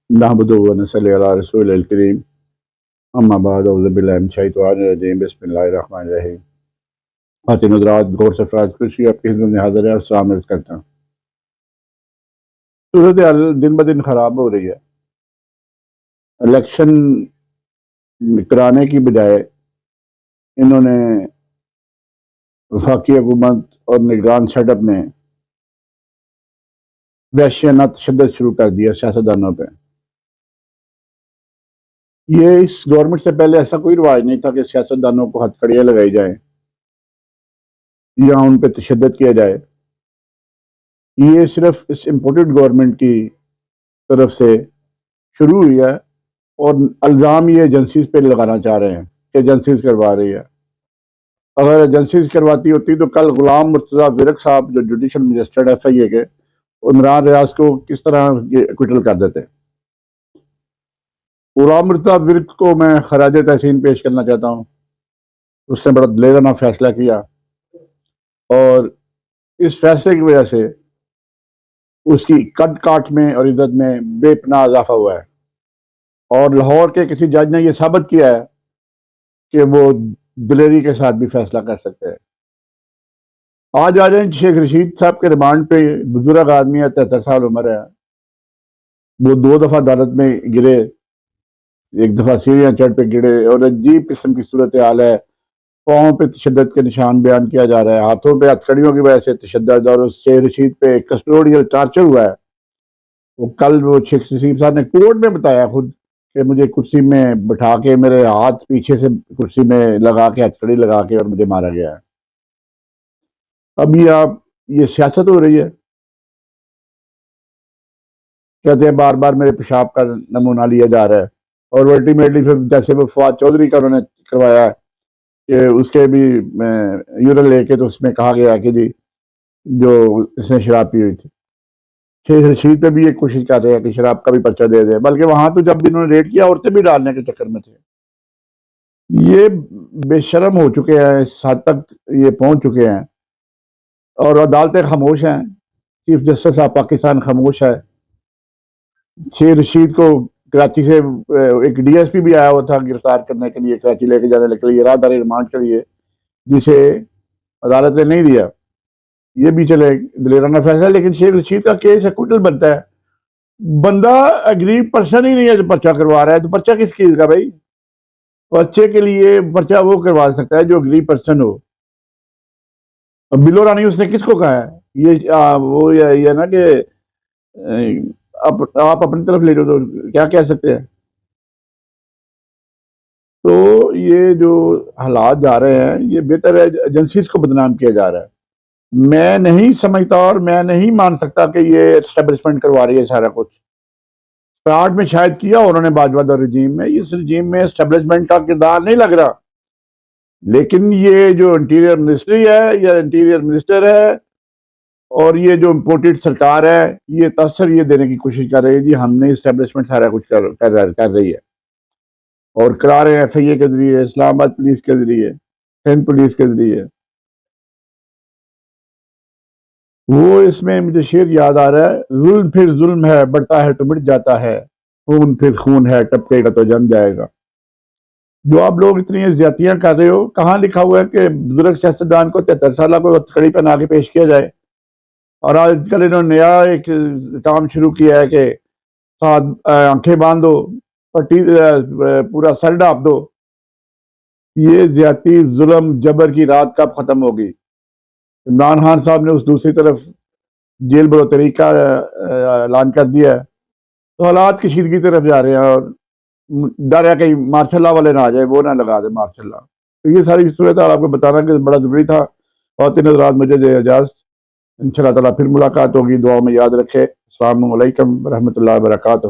نحمدہ و نصلی علی رسول الکریم اما بعد اعوذ باللہ من الشیطان الرجیم بسم اللہ الرحمن الرحیم۔ خواتین حضرات، غور سے فراز کرسی آپ کی خدمت میں حاضر ہے اور سلام عرض کرتا ہوں۔ صورتحال دن بدن خراب ہو رہی ہے۔ الیکشن کرانے کی بجائے انہوں نے وفاقی حکومت اور نگران سیٹ اپ نے وحشیانہ تشدد شروع کر دیا سیاستدانوں پہ۔ یہ اس گورنمنٹ سے پہلے ایسا کوئی رواج نہیں تھا کہ سیاستدانوں کو ہتھ کڑیاں لگائی جائیں یا ان پہ تشدد کیا جائے۔ یہ صرف اس امپورٹڈ گورنمنٹ کی طرف سے شروع ہوئی ہے اور الزام یہ ایجنسیز پہ لگانا چاہ رہے ہیں کہ ایجنسیز کروا رہی ہے۔ اگر ایجنسیز کرواتی ہوتی تو کل غلام مرتضیٰ ورق صاحب جو جوڈیشل مجسٹریٹ ایف آئی اے کے، عمران ریاض کو کس طرح ایکویٹل کر دیتے۔ غلام مرتضیٰ ورق کو میں خراج تحسین پیش کرنا چاہتا ہوں۔ اس نے بڑا دلیرانہ فیصلہ کیا اور اس فیصلے کی وجہ سے اس کی قد کاٹ میں اور عزت میں بے پناہ اضافہ ہوا ہے، اور لاہور کے کسی جج نے یہ ثابت کیا ہے کہ وہ دلیری کے ساتھ بھی فیصلہ کر سکتے ہیں۔ آج آ جائیں شیخ رشید صاحب کے ریمانڈ پہ۔ بزرگ آدمی ہے، 73 سال عمر ہے۔ وہ 2 دفعہ عدالت میں گرے، ایک دفعہ سیڑھیاں چڑھ پہ گرے، اور عجیب قسم کی صورتحال ہے۔ پاؤں پہ تشدد کے نشان بیان کیا جا رہا ہے، ہاتھوں پہ ہتھکڑیوں کی وجہ سے تشدد، اور اس شیخ رشید پہ کسٹوڈیل ٹارچر ہوا ہے۔ وہ کل وہ شیخ رشید صاحب نے کورٹ میں بتایا خود کہ مجھے کرسی میں بٹھا کے میرے ہاتھ پیچھے سے کرسی میں لگا کے ہتھکڑی لگا کے اور مجھے مارا گیا ہے۔ اب یہ سیاست ہو رہی ہے۔ کہتے ہیں بار بار میرے پیشاب کا نمونہ لیا جا رہا ہے، اور الٹیمیٹلی پھر جیسے وہ فواد چودھری کا انہوں نے کروایا کہ اس کے بھی یورین لے کے تو اس میں کہا گیا کہ جی جو اس نے شراب پی ہوئی تھی۔ شیخ رشید پہ بھی یہ کوشش کر رہے ہیں کہ شراب کا بھی پرچہ دے دیں، بلکہ وہاں تو جب بھی انہوں نے ریڈ کیا عورتیں بھی ڈالنے کے چکر میں تھے۔ یہ بے شرم ہو چکے ہیں، اس حد تک یہ پہنچ چکے ہیں، اور عدالتیں خاموش ہیں۔ چیف جسٹس آف پاکستان خاموش ہے۔ شیخ رشید کو کراچی سے ایک ڈی ایس پی بھی آیا ہوا تھا گرفتار کرنے کے لیے، کراچی لے کے جانے کے لیے، راہداری ریمانڈ کے لیے، جسے عدالت نے نہیں دیا۔ یہ بھی چلے دلیرانہ فیصلہ، لیکن شیخ رشید کا کیس ایکویٹل بنتا ہے۔ بندہ اگریو پرسن ہی نہیں ہے جو پرچہ کروا رہا ہے، تو پرچہ کس چیز کا بھائی؟ بچے کے لیے پرچہ وہ کروا سکتا ہے جو اگریو پرسن ہو۔ بلو رانی اس نے کس کو کہا ہے؟ یہ نا کہ آپ اپنی طرف لے جاؤ تو کیا کہہ سکتے ہیں؟ تو یہ جو حالات جا رہے ہیں، یہ بہتر ہے ایجنسیز کو بدنام کیا جا رہا ہے۔ میں نہیں سمجھتا اور میں نہیں مان سکتا کہ یہ اسٹیبلشمنٹ کروا رہی ہے سارا کچھ۔ اسٹارٹ میں شاید کیا انہوں نے باجوہ اور رجیم میں، اس رجیم میں اسٹیبلشمنٹ کا کردار نہیں لگ رہا، لیکن یہ جو انٹیریئر منسٹری ہے یا انٹیریئر منسٹر ہے اور یہ جو امپورٹڈ سرکار ہے، یہ تاثر یہ دینے کی کوشش کر رہی ہے جی ہم نے اسٹیبلشمنٹ سارا کچھ کر رہی ہے، اور کرا رہے ہیں ایف آئی اے کے ذریعے، اسلام آباد پولیس کے ذریعے، سندھ پولیس کے ذریعے۔ وہ اس میں مجھے شعر یاد آ رہا ہے، ظلم پھر ظلم ہے، بڑھتا ہے تو مٹ جاتا ہے، خون پھر خون ہے، ٹپکے گا تو جم جائے گا۔ جو آپ لوگ اتنی زیادتیاں کر رہے ہو، کہاں لکھا ہوا ہے کہ بزرگ سیاستدان کو 73 سالہ کو ہتھکڑی پہنا کے پیش کیا جائے؟ اور آج کل انہوں نے نیا ایک کام شروع کیا ہے کہ ساتھ آنکھیں باندھ دو، پٹی پورا سر ڈھانپ دو۔ یہ زیادتی، ظلم، جبر کی رات کب ختم ہوگی؟ عمران خان صاحب نے اس دوسری طرف جیل برو طریق کا اعلان کر دیا ہے، تو حالات کشیدگی طرف جا رہے ہیں، اور ڈر ہے کہ مارشل لا والے نہ آ جائے، وہ نہ لگا دے مارشل لا۔ تو یہ ساری صورتحال آپ کو بتانا کہ بڑا ضروری تھا۔ خواتین حضرات، مجھے دے اجازت، انشاءاللہ تعالیٰ پھر ملاقات ہوگی، دعاؤں میں یاد رکھے۔ السلام علیکم ورحمۃ اللہ وبرکاتہ۔